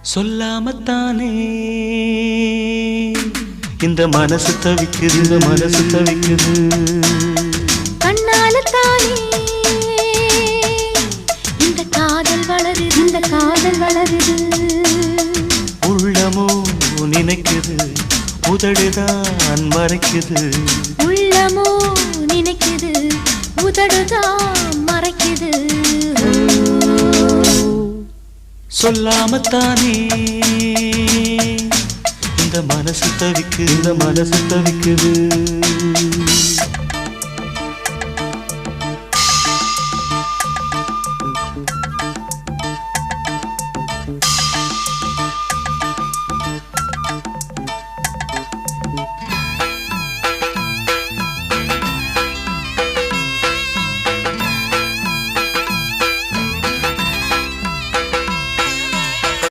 சொல்லாமத்தானே இந்த மனசு தவிக்குது, இந்த மனசு தவிக்குது. கண்ணால தானே இந்த காதல் வளருது, இந்த காதல் வளருது. உள்ளமோ நினைக்குது, உதடுதான் மறைக்குது. உள்ளமோ நினைக்குது, உதடுதான் மறைக்குது. சொல்லாமத்தானே இந்த மனசு தவிக்குது, இந்த மனசு தவிக்குது.